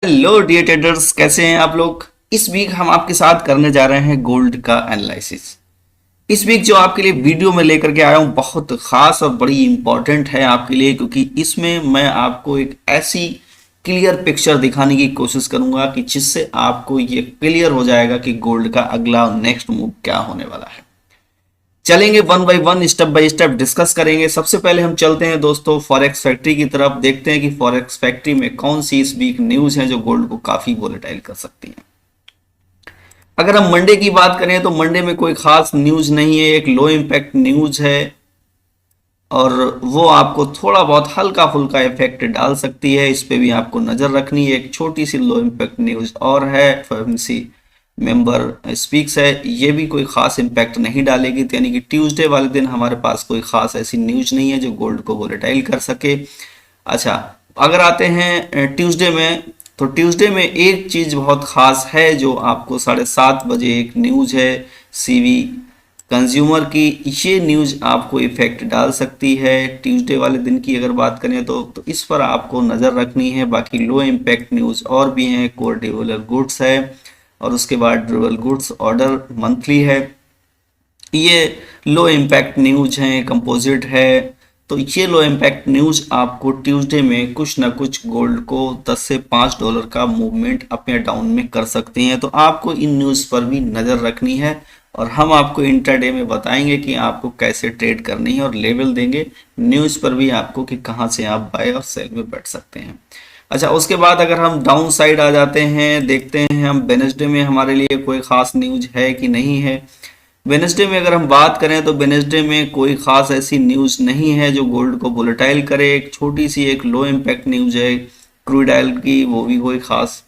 Hello dear traders, कैसे हैं आप लोग। इस वीक हम आपके साथ करने जा रहे हैं गोल्ड का एनालिसिस। इस वीक जो आपके लिए वीडियो में लेकर के आया हूं बहुत खास और बड़ी इंपॉर्टेंट है आपके लिए, क्योंकि इसमें मैं आपको एक ऐसी क्लियर पिक्चर दिखाने की कोशिश करूंगा कि जिससे आपको ये क्लियर हो जाएगा कि गोल्ड का अगला नेक्स्ट मूव क्या होने वाला है। चलेंगे one by one, step by step discuss करेंगे। सबसे पहले हम चलते हैं दोस्तों फॉरेक्स फैक्ट्री की तरफ, देखते हैं कि फॉरेक्स फैक्ट्री में कौन सी इस वीक न्यूज है जो गोल्ड को काफी वोलेटाइल कर सकती है। अगर हम मंडे की बात करें तो मंडे में कोई खास न्यूज नहीं है, एक लो इम्पैक्ट न्यूज है और वो आपको थोड़ा बहुत हल्का फुल्का इफेक्ट डाल सकती है। इस पे भी आपको नजर रखनी है। एक छोटी सी लो इम्पैक्ट न्यूज और है, एफओएमसी मेंबर स्पीक्स है, ये भी कोई खास इम्पैक्ट नहीं डालेगी। तो यानी कि ट्यूसडे वाले दिन हमारे पास कोई खास ऐसी न्यूज नहीं है जो गोल्ड को वोलेटाइल कर सके। अच्छा, अगर आते हैं ट्यूसडे में, तो ट्यूसडे में एक चीज बहुत खास है जो आपको 7:30 बजे एक न्यूज है सीवी कंज्यूमर की। ये न्यूज आपको इफेक्ट डाल सकती है ट्यूसडे वाले दिन की अगर बात करें तो इस पर आपको नज़र रखनी है। बाकी लो इम्पैक्ट न्यूज़ और भी हैं, कोर ड्यूरेबल गुड्स है और उसके बाद ड्यूरेबल गुड्स ऑर्डर मंथली है। ये लो इम्पैक्ट न्यूज हैं, कंपोजिट है। तो ये लो इम्पैक्ट न्यूज आपको ट्यूसडे में कुछ ना कुछ गोल्ड को 10 से $5 का मूवमेंट अप या डाउन में कर सकती हैं। तो आपको इन न्यूज पर भी नज़र रखनी है और हम आपको इंट्राडे में बताएंगे कि आपको कैसे ट्रेड करनी है और लेवल देंगे न्यूज पर भी आपको कि कहां से आप बाय और सेल में बैठ सकते हैं। अच्छा, उसके बाद अगर हम डाउन साइड आ जाते हैं, देखते हैं हम वेडनेसडे में हमारे लिए कोई खास न्यूज है कि नहीं है। वेडनेसडे में अगर हम बात करें तो वेडनेसडे में कोई खास ऐसी न्यूज नहीं है जो गोल्ड को वोलेटाइल करे। एक छोटी सी एक लो इम्पैक्ट न्यूज है क्रूड ऑयल की, वो भी कोई खास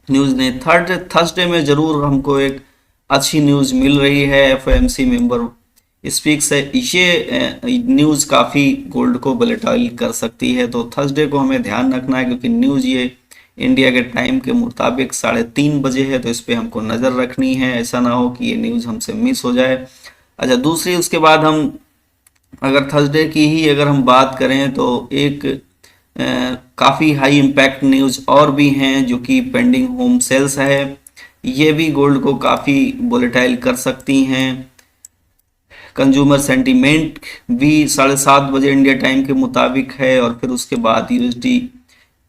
न्यूज नहीं। थर्सडे में जरूर हमको एक अच्छी न्यूज मिल रही है, एफओएमसी मेंबर स्पीक्स है। ये न्यूज काफी गोल्ड को वोलेटाइल कर सकती है। तो थर्सडे को हमें ध्यान रखना है क्योंकि न्यूज ये इंडिया के टाइम के मुताबिक 3:30 बजे है, तो इस पे हमको नज़र रखनी है, ऐसा ना हो कि ये न्यूज़ हमसे मिस हो जाए। अच्छा, दूसरी उसके बाद हम अगर थर्सडे की ही अगर हम बात करें तो एक काफ़ी हाई इम्पैक्ट न्यूज़ और भी हैं जो कि पेंडिंग होम सेल्स है। ये भी गोल्ड को काफ़ी वोलेटाइल कर सकती हैं। कंज्यूमर सेंटीमेंट भी 7:30 बजे इंडिया टाइम के मुताबिक है और फिर उसके बाद यूएसडी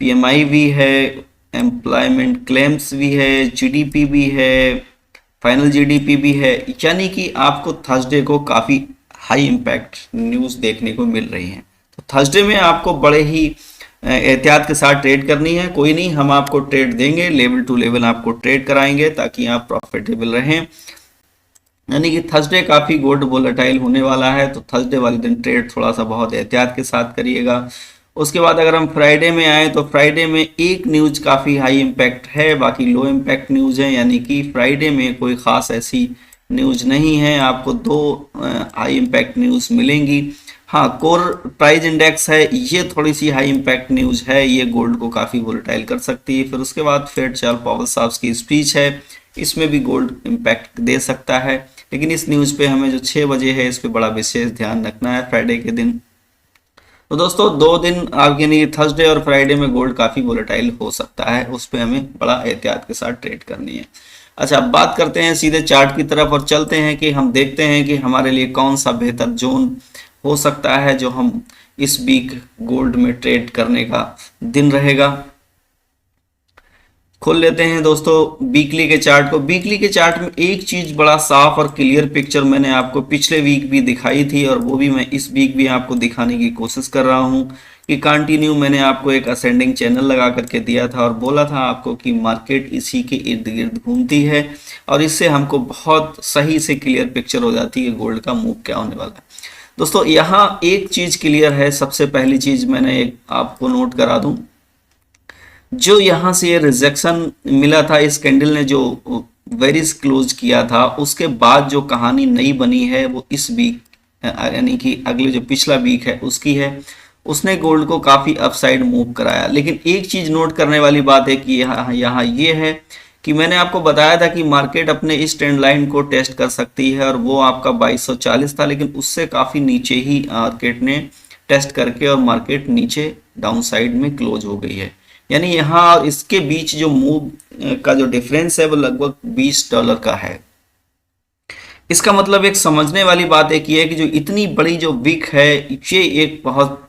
पीएमआई भी है, एम्प्लॉयमेंट क्लेम्स भी है, जीडीपी भी है, फाइनल जीडीपी भी है। यानी कि आपको थर्सडे को काफ़ी हाई इम्पैक्ट न्यूज़ देखने को मिल रही हैं। तो थर्सडे में आपको बड़े ही एहतियात के साथ ट्रेड करनी है। कोई नहीं, हम आपको ट्रेड देंगे, लेवल टू लेवल आपको ट्रेड कराएंगे ताकि आप प्रॉफिटेबल रहें। यानी कि थर्सडे काफ़ी गोल्ड वोलेटाइल होने वाला है, तो थर्सडे वाले दिन ट्रेड थोड़ा सा बहुत एहतियात के साथ करिएगा। उसके बाद अगर हम फ्राइडे में आए तो फ्राइडे में एक न्यूज काफ़ी हाई इम्पैक्ट है, बाकी लो इम्पैक्ट न्यूज है। यानी कि फ्राइडे में कोई ख़ास ऐसी न्यूज नहीं है, आपको दो हाई इम्पैक्ट न्यूज मिलेंगी। हाँ, कोर प्राइस इंडेक्स है, ये थोड़ी सी हाई इम्पैक्ट न्यूज है, ये गोल्ड को काफ़ी वोलेटाइल कर सकती है। फिर उसके बाद फेड चार्ल्स पॉवेल साहब की स्पीच है, इसमें भी गोल्ड इम्पैक्ट दे सकता है। लेकिन इस न्यूज़ पे हमें जो 6 बजे है इस पे बड़ा विशेष ध्यान रखना है फ्राइडे के दिन। तो दोस्तों 2 दिन आप यानी थर्सडे और फ्राइडे में गोल्ड काफ़ी वोलेटाइल हो सकता है, उस पर हमें बड़ा एहतियात के साथ ट्रेड करनी है। अच्छा, अब बात करते हैं सीधे चार्ट की तरफ और चलते हैं कि हम देखते हैं कि हमारे लिए कौन सा बेहतर जोन हो सकता है जो हम इस वीक गोल्ड में ट्रेड करने का दिन रहेगा। खोल लेते हैं दोस्तों वीकली के चार्ट को। वीकली के चार्ट में एक चीज बड़ा साफ और क्लियर पिक्चर मैंने आपको पिछले वीक भी दिखाई थी और वो भी मैं इस वीक भी आपको दिखाने की कोशिश कर रहा हूं कि कंटिन्यू मैंने आपको एक असेंडिंग चैनल लगा करके दिया था और बोला था आपको कि मार्केट इसी के इर्द गिर्द घूमती है और इससे हमको बहुत सही से क्लियर पिक्चर हो जाती है गोल्ड का मूव क्या होने वाला है। दोस्तों यहाँ एक चीज क्लियर है, सबसे पहली चीज मैंने एक आपको नोट करा दूं, जो यहाँ से ये रिजेक्शन मिला था, इस कैंडल ने जो वेरिस क्लोज किया था उसके बाद जो कहानी नई बनी है वो इस वीक यानी कि अगले जो पिछला वीक है उसकी है। उसने गोल्ड को काफ़ी अपसाइड मूव कराया। लेकिन एक चीज़ नोट करने वाली बात है कि यहाँ ये है कि मैंने आपको बताया था कि मार्केट अपने इस ट्रेंड लाइन को टेस्ट कर सकती है और वो आपका 2240 था, लेकिन उससे काफ़ी नीचे ही मार्केट ने टेस्ट करके और मार्केट नीचे डाउन साइड में क्लोज हो गई है। यानी यहाँ और इसके बीच जो मूव का जो डिफरेंस है वो लगभग $20 का है। इसका मतलब एक समझने वाली बात एक ये है कि जो इतनी बड़ी जो विक है, ये एक बहुत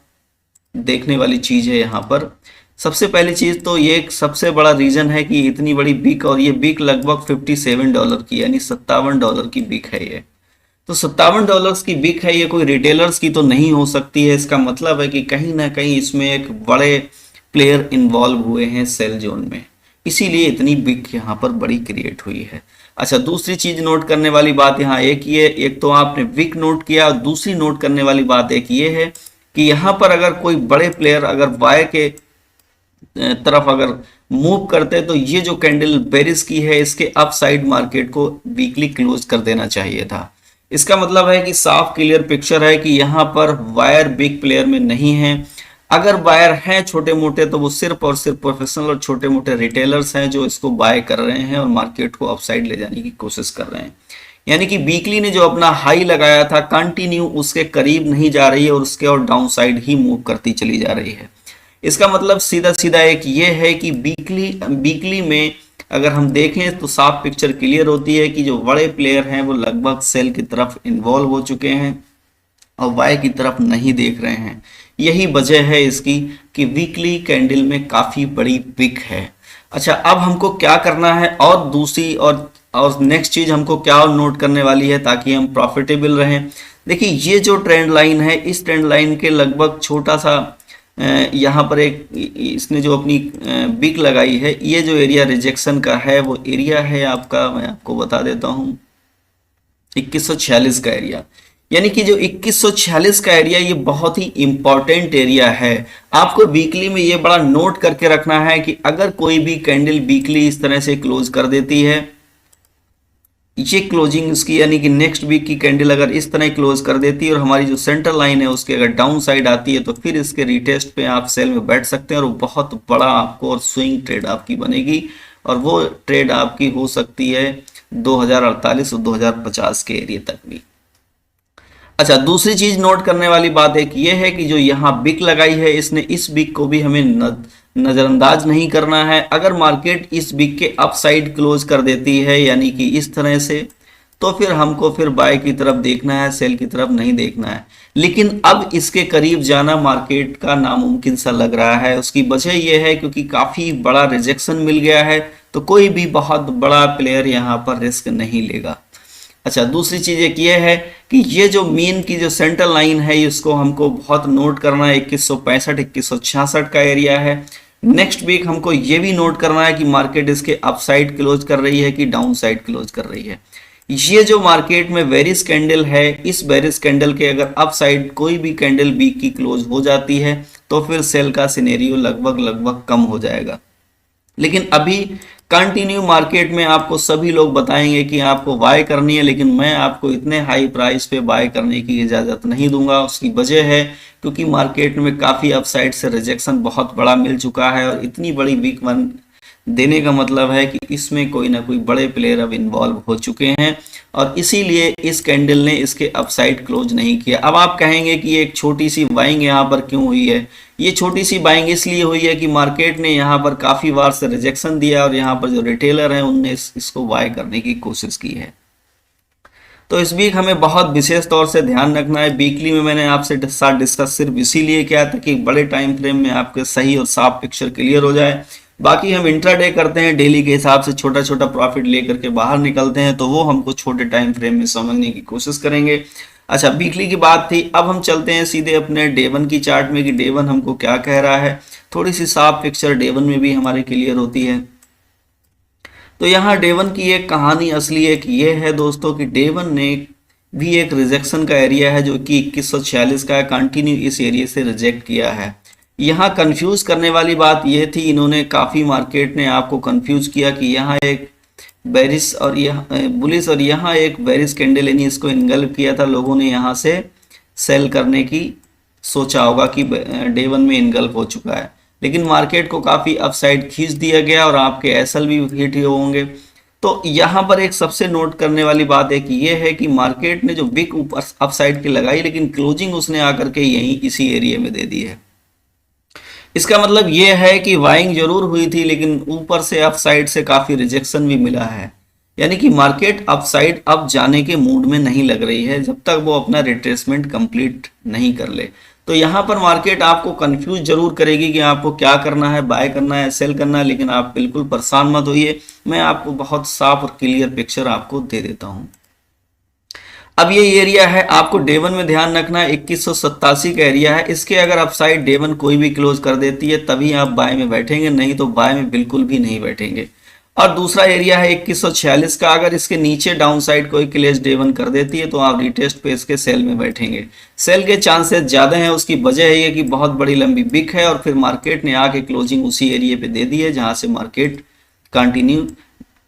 देखने वाली चीज है यहाँ पर। सबसे पहली चीज तो ये एक सबसे बड़ा रीजन है कि इतनी बड़ी बिक, और ये बिक लगभग $57 की यानी $57 की बिक है ये। तो $57 की बिक है, ये कोई रिटेलर्स की तो नहीं हो सकती है। इसका मतलब है कि कहीं ना कहीं इसमें एक बड़े प्लेयर इन्वॉल्व हुए हैं सेल जोन में, इसीलिए इतनी बिक यहाँ पर बड़ी क्रिएट हुई है। अच्छा, दूसरी चीज नोट करने वाली बात यहाँ एक ये, एक तो आपने विक नोट किया, और दूसरी नोट करने वाली बात एक ये है कि यहाँ पर अगर कोई बड़े प्लेयर अगर बाय के तरफ अगर मूव करते तो ये जो कैंडल बेरिस की है, इसके अपसाइड मार्केट को वीकली क्लोज कर देना चाहिए था। इसका मतलब है कि साफ क्लियर पिक्चर है कि यहाँ पर वायर बिग प्लेयर में नहीं है। अगर बायर हैं छोटे मोटे तो वो सिर्फ और सिर्फ प्रोफेशनल और छोटे मोटे रिटेलर्स हैं जो इसको बाय कर रहे हैं और मार्केट को अपसाइड ले जाने की कोशिश कर रहे हैं। यानी कि वीकली ने जो अपना हाई लगाया था कंटिन्यू उसके करीब नहीं जा रही है और उसके और डाउन साइड ही मूव करती चली जा रही है। इसका मतलब सीधा सीधा एक ये है कि वीकली में अगर हम देखें तो साफ पिक्चर क्लियर होती है कि जो बड़े प्लेयर हैं वो लगभग सेल की तरफ इन्वॉल्व हो चुके हैं और बाय की तरफ नहीं देख रहे हैं। यही वजह है इसकी कि वीकली कैंडल में काफी बड़ी पिक है। अच्छा, अब हमको क्या करना है, और दूसरी और नेक्स्ट चीज हमको क्या और नोट करने वाली है ताकि हम प्रॉफिटेबल रहें। देखिए, ये जो ट्रेंड लाइन है, इस ट्रेंड लाइन के लगभग छोटा सा यहाँ पर एक इसने जो अपनी बिक लगाई है, ये जो एरिया रिजेक्शन का है वो एरिया है आपका, मैं आपको बता देता हूँ, 2146 का एरिया। यानी कि जो 2146 का एरिया ये बहुत ही इंपॉर्टेंट एरिया है। आपको वीकली में ये बड़ा नोट करके रखना है कि अगर कोई भी कैंडल वीकली इस तरह से क्लोज कर देती है, ये क्लोजिंग इसकी यानी कि नेक्स्ट वीक की कैंडल अगर इस तरह क्लोज कर देती है और हमारी जो सेंटर लाइन है उसके अगर डाउन साइड आती है तो फिर इसके रिटेस्ट पे आप सेल में बैठ सकते हैं और बहुत बड़ा आपको और स्विंग ट्रेड आपकी बनेगी, और वो ट्रेड आपकी हो सकती है 2048 और 2050 के एरिया तक भी। अच्छा, दूसरी चीज नोट करने वाली बात एक ये है कि जो यहाँ बिक लगाई है इसने, इस बिक को भी हमें नजरअंदाज नहीं करना है। अगर मार्केट इस बिक के अपसाइड क्लोज कर देती है यानी कि इस तरह से, तो फिर हमको फिर बाय की तरफ देखना है, सेल की तरफ नहीं देखना है। लेकिन अब इसके करीब जाना मार्केट का नामुमकिन सा लग रहा है। उसकी वजह यह है क्योंकि काफी बड़ा रिजेक्शन मिल गया है, तो कोई भी बहुत बड़ा प्लेयर यहाँ पर रिस्क नहीं लेगा। अच्छा, दूसरी चीज एक ये है कि ये जो मीन की जो सेंटर लाइन है इसको हमको बहुत नोट करना है, 2165 2166 का एरिया है। नेक्स्ट वीक हमको ये भी नोट करना है कि मार्केट इसके अपसाइड क्लोज कर रही है कि डाउन साइड क्लोज कर रही है। ये जो मार्केट में बेरिश कैंडल है, इस बेरिश कैंडल के अगर अपसाइड कोई भी कैंडल वीक की क्लोज हो जाती है तो फिर सेल का सिनेरियो लगभग कम हो जाएगा। लेकिन अभी कंटिन्यू मार्केट में आपको सभी लोग बताएंगे कि आपको बाय करनी है, लेकिन मैं आपको इतने हाई प्राइस पे बाय करने की इजाजत नहीं दूंगा। उसकी वजह है क्योंकि मार्केट में काफी अपसाइड से रिजेक्शन बहुत बड़ा मिल चुका है और इतनी बड़ी वीक वन देने का मतलब है कि इसमें कोई ना कोई बड़े प्लेयर अब इन्वॉल्व हो चुके हैं और इसीलिए इस कैंडल ने इसके अपसाइड क्लोज नहीं किया। अब आप कहेंगे कि ये एक छोटी सी बाइंग यहाँ पर क्यों हुई है? ये छोटी सी बाइंग इसलिए हुई है कि मार्केट ने यहाँ पर काफी बार से रिजेक्शन दिया और यहाँ पर जो रिटेलर हैं उनने इसको बाय करने की कोशिश की है। तो इस वीक हमें बहुत विशेष तौर से ध्यान रखना है। वीकली में मैंने आपसे साथ डिस्कस सिर्फ इसीलिए किया था कि बड़े टाइम फ्रेम में आपके सही और साफ पिक्चर क्लियर हो जाए। बाकी हम इंट्राडे करते हैं, डेली के हिसाब से छोटा छोटा प्रॉफिट लेकर के बाहर निकलते हैं, तो वो हमको छोटे टाइम फ्रेम में समझने की कोशिश करेंगे। अच्छा, वीकली की बात थी, अब हम चलते हैं सीधे अपने डे वन की चार्ट में कि डे वन हमको क्या कह रहा है। थोड़ी सी साफ पिक्चर डे वन में भी हमारी क्लियर होती है। तो यहाँ डे वन की एक कहानी असली एक ये है दोस्तों कि डे वन ने भी एक रिजेक्शन का एरिया है जो कि 2146 का है, कंटिन्यू इस एरिया से रिजेक्ट किया है। यहाँ कंफ्यूज करने वाली बात यह थी, इन्होंने काफ़ी मार्केट ने आपको कंफ्यूज किया कि यहाँ एक बेरिश और यहाँ बुलिश और यहाँ एक बेरिश कैंडल यानी इसको इनगल्फ किया था। लोगों ने यहाँ से सेल करने की सोचा होगा कि डे वन में इनगल्फ हो चुका है, लेकिन मार्केट को काफ़ी अपसाइड खींच दिया गया और आपके एसएल भी हिट होंगे। तो यहाँ पर एक सबसे नोट करने वाली बात एक ये है कि मार्केट ने जो विक अपसाइड की लगाई, लेकिन क्लोजिंग उसने आकर के यहीं इसी एरिया में दे दी है। इसका मतलब ये है कि बाइंग जरूर हुई थी, लेकिन ऊपर से अपसाइड से काफी रिजेक्शन भी मिला है। यानी कि मार्केट अपसाइड अब जाने के मूड में नहीं लग रही है जब तक वो अपना रिट्रेसमेंट कंप्लीट नहीं कर ले। तो यहाँ पर मार्केट आपको कंफ्यूज जरूर करेगी कि आपको क्या करना है, बाय करना है, सेल करना है, लेकिन आप बिल्कुल परेशान मत होइए। मैं आपको बहुत साफ और क्लियर पिक्चर आपको दे देता हूँ। अब ये एरिया है, आपको डे वन में ध्यान रखना है, 2187 का एरिया है। इसके अगर अपसाइड डे वन कोई भी क्लोज कर देती है तभी आप बाय में बैठेंगे, नहीं तो बाय में बिल्कुल भी नहीं बैठेंगे। और दूसरा एरिया है 2146 का, अगर इसके नीचे डाउन साइड कोई क्लोज डे वन कर देती है तो आप रिटेस्ट पे इसके सेल में बैठेंगे। सेल के चांसेस ज़्यादा हैं, उसकी वजह है ये कि बहुत बड़ी लंबी बिक है और फिर मार्केट ने आके क्लोजिंग उसी एरिया पे दे दी है जहाँ से मार्केट कंटिन्यू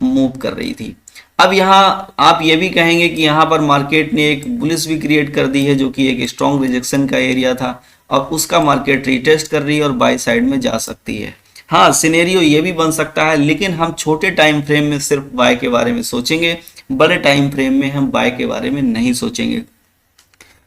मूव कर रही थी। अब यहाँ आप ये भी कहेंगे कि यहाँ पर मार्केट ने एक बुलिश भी क्रिएट कर दी है जो कि एक स्ट्रॉन्ग रिजेक्शन का एरिया था और उसका मार्केट रिटेस्ट कर रही है और बाय साइड में जा सकती है। हाँ, सिनेरियो ये भी बन सकता है, लेकिन हम छोटे टाइम फ्रेम में सिर्फ बाय के बारे में सोचेंगे, बड़े टाइम फ्रेम में हम बाय के बारे में नहीं सोचेंगे।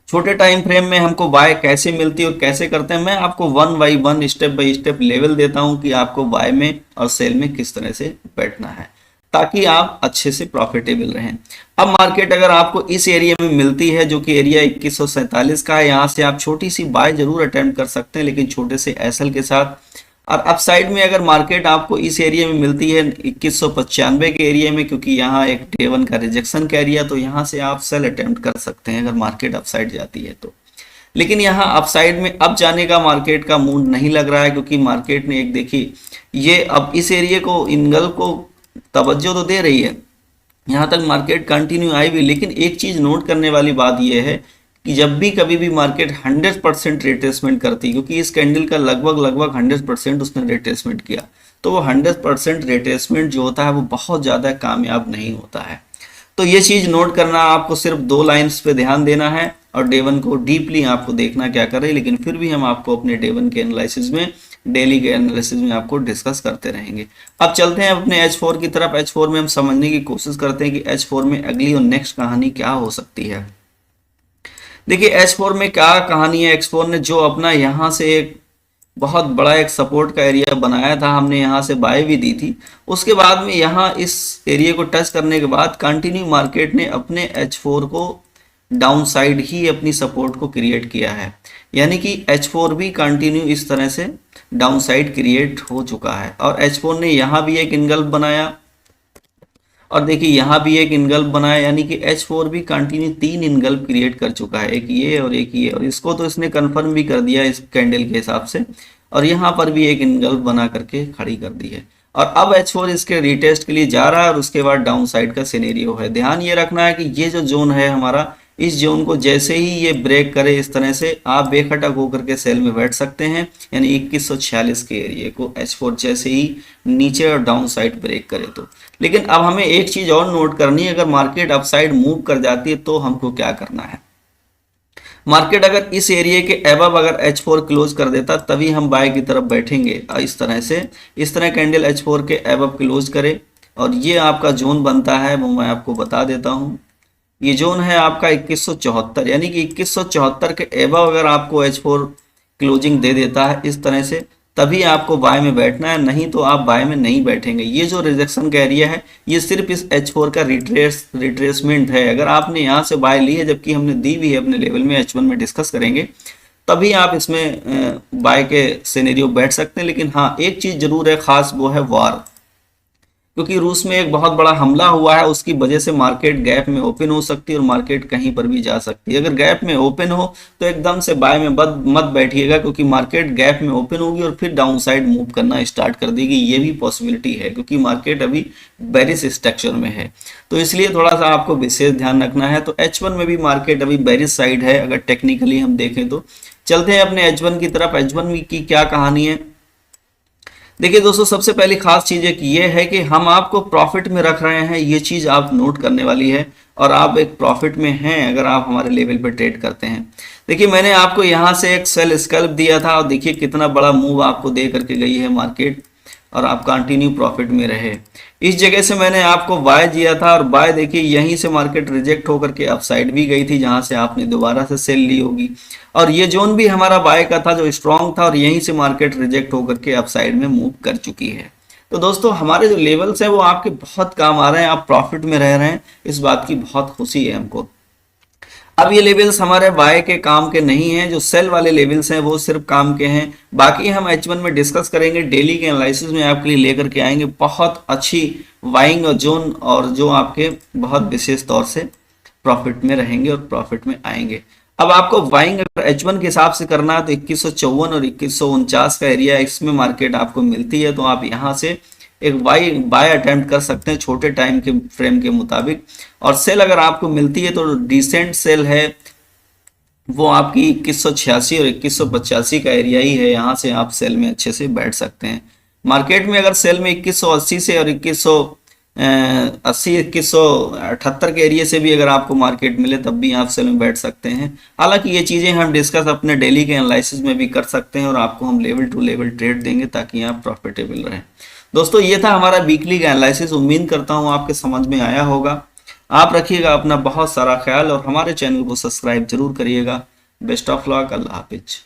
छोटे टाइम फ्रेम में हमको बाय कैसे मिलती है और कैसे करते हैं, मैं आपको one by one step by step level देता हूं कि आपको बाय में और सेल में किस तरह से बैठना है ताकि आप अच्छे से प्रॉफिटेबल रहें। अब मार्केट अगर आपको इस एरिया में मिलती है जो कि एरिया 2147 का है, यहाँ से आप छोटी सी बाय जरूर अटेम्प्ट कर सकते हैं लेकिन छोटे से एसएल के साथ। और अपसाइड में अगर मार्केट आपको इस एरिया में मिलती है 2195 के एरिया में, क्योंकि यहाँ एक डे वन का रिजेक्शन का एरिया, तो यहाँ से आप सेल अटेम्प्ट कर सकते हैं अगर मार्केट अपसाइड जाती है तो। लेकिन यहाँ अपसाइड में अब जाने का मार्केट का मूड नहीं लग रहा है, क्योंकि मार्केट ने एक देखी ये अब इस एरिया को इनगल को तवज्जो तो दे रही है, यहाँ तक मार्केट कंटिन्यू आई भी। लेकिन एक चीज नोट करने वाली बात यह है कि जब भी कभी भी मार्केट 100% रिट्रेसमेंट करती है, क्योंकि इस कैंडल का लगभग 100% उसने रिट्रेसमेंट किया, तो वो 100% रिट्रेसमेंट जो होता है वो बहुत ज़्यादा कामयाब नहीं होता है। तो ये चीज़ नोट करना, आपको सिर्फ दो लाइन्स पे ध्यान देना है और डे वन को डीपली आपको देखना क्या कर रहे हैं। लेकिन फिर भी हम आपको अपने डे वन के एनालिसिस में, डेली के एनालिसिस में आपको डिस्कस करते रहेंगे। अब चलते हैं अपने H4 की तरफ। H4 में हम समझने की कोशिश करते हैं कि H4 में अगली और नेक्स्ट कहानी क्या हो सकती है। देखिए H4 में क्या कहानी है। H4 ने जो अपना यहाँ से एक बहुत बड़ा एक सपोर्ट का एरिया बनाया था, हमने यहाँ से बाय भी दी थी, उसके बाद में यहाँ इस एरिया को टच करने के बाद कंटिन्यू मार्केट ने अपने H4 को डाउन साइड ही अपनी सपोर्ट को क्रिएट किया है। यानी कि H4 भी कंटिन्यू इस तरह से डाउन साइड क्रिएट हो चुका है और H4 ने यहाँ भी एक इनगल्फ बनाया और देखिए यहाँ भी एक इनगल्फ बनाया, यानी कि H4 भी कंटिन्यू 3 इनगल्फ क्रिएट कर चुका है, एक ये और एक ये, और इसको तो इसने कंफर्म भी कर दिया इस कैंडल के हिसाब से, और यहाँ पर भी एक इनगल्फ बना करके खड़ी कर दी है। और अब H4 इसके रिटेस्ट के लिए जा रहा है और उसके बाद डाउन साइड का सिनेरियो है। ध्यान ये रखना है कि ये जो जोन है हमारा, इस जोन को जैसे ही ये ब्रेक करे इस तरह से आप बेखटक होकर के सेल में बैठ सकते हैं। यानी 2146 के एरिया को H4 जैसे ही नीचे और डाउन साइड ब्रेक करे तो। लेकिन अब हमें एक चीज और नोट करनी है, अगर मार्केट अपसाइड मूव कर जाती है तो हमको क्या करना है। मार्केट अगर इस एरिया के एबव अगर H4 क्लोज कर देता तभी हम बाय की तरफ बैठेंगे। इस तरह से, इस तरह कैंडल H4 के एबव क्लोज करे और ये आपका जोन बनता है, वो मैं आपको बता देता हूँ। ये जोन है आपका 2174, यानी कि 2174 के एबव अगर आपको H4 क्लोजिंग दे देता है इस तरह से, तभी आपको बाय में बैठना है, नहीं तो आप बाय में नहीं बैठेंगे। ये जो रिजेक्शन का एरिया है ये सिर्फ इस H4 का रिट्रेसमेंट है। अगर आपने यहाँ से बाय ली है, जबकि हमने दी भी है अपने लेवल में, H1 में डिस्कस करेंगे, तभी आप इसमें बाय के सिनेरियो बैठ सकते हैं। लेकिन हाँ, एक चीज़ जरूर है खास, वो है वार, क्योंकि रूस में एक बहुत बड़ा हमला हुआ है, उसकी वजह से मार्केट गैप में ओपन हो सकती है और मार्केट कहीं पर भी जा सकती है। अगर गैप में ओपन हो तो एकदम से बाय में मत बैठिएगा, क्योंकि मार्केट गैप में ओपन होगी और फिर डाउन साइड मूव करना स्टार्ट कर देगी। ये भी पॉसिबिलिटी है, क्योंकि मार्केट अभी बेरिश स्ट्रक्चर में है, तो इसलिए थोड़ा सा आपको विशेष ध्यान रखना है। तो H1 में भी मार्केट अभी बेरिश साइड है अगर टेक्निकली हम देखें तो। चलते हैं अपने H1 की तरफ। H1 की क्या कहानी है। देखिए दोस्तों, सबसे पहली खास चीज एक ये है कि हम आपको प्रॉफिट में रख रहे हैं, ये चीज आप नोट करने वाली है, और आप एक प्रॉफिट में हैं अगर आप हमारे लेवल पे ट्रेड करते हैं। देखिए मैंने आपको यहाँ से एक सेल स्कैल्प दिया था और देखिए कितना बड़ा मूव आपको दे करके गई है मार्केट। और आप कंटिन्यू प्रॉफिट में रहे। इस जगह से मैंने आपको बाय दिया था और बाय देखिए यहीं से मार्केट रिजेक्ट होकर के अपसाइड भी गई थी, जहां से आपने दोबारा से सेल ली होगी। और ये जोन भी हमारा बाय का था जो स्ट्रांग था, और यहीं से मार्केट रिजेक्ट होकर के अपसाइड में मूव कर चुकी है। तो दोस्तों हमारे जो लेवल्स है वो आपके बहुत काम आ रहे हैं, आप प्रॉफिट में रह रहे हैं, इस बात की बहुत खुशी है हमको। अब ये लेवल्स हमारे बाय के काम के नहीं हैं, जो सेल वाले लेवल्स हैं वो सिर्फ काम के हैं। बाकी हम H1 में डिस्कस करेंगे, डेली के एनालिसिस में आपके लिए लेकर के आएंगे बहुत अच्छी बाइंग जोन, और जो आपके बहुत विशेष तौर से प्रॉफिट में रहेंगे और प्रॉफिट में आएंगे। अब आपको बाइंग अगर H1 के हिसाब से करना है तो 2154 और 2149 का एरिया इसमें मार्केट आपको मिलती है, तो आप यहाँ से एक बाय अटेम्प्ट कर सकते हैं छोटे टाइम के फ्रेम के मुताबिक। और सेल अगर आपको मिलती है तो डिसेंट सेल है, वो आपकी 2186 और 2185 का एरिया ही है, यहाँ से आप सेल में अच्छे से बैठ सकते हैं। मार्केट में अगर सेल में 2180 से और 2180 2178 के एरिया से भी अगर आपको मार्केट मिले तब भी आप सेल में बैठ सकते हैं। हालांकि ये चीज़ें हम डिस्कस अपने डेली के एनालिसिस में भी कर सकते हैं, और आपको हम लेवल टू लेवल ट्रेड देंगे ताकि आप प्रॉफिटेबल रहें। दोस्तों ये था हमारा वीकली का एनालिसिस, उम्मीद करता हूँ आपके समझ में आया होगा। आप रखिएगा अपना बहुत सारा ख्याल और हमारे चैनल को सब्सक्राइब जरूर करिएगा। Best of luck, Allah Hafiz.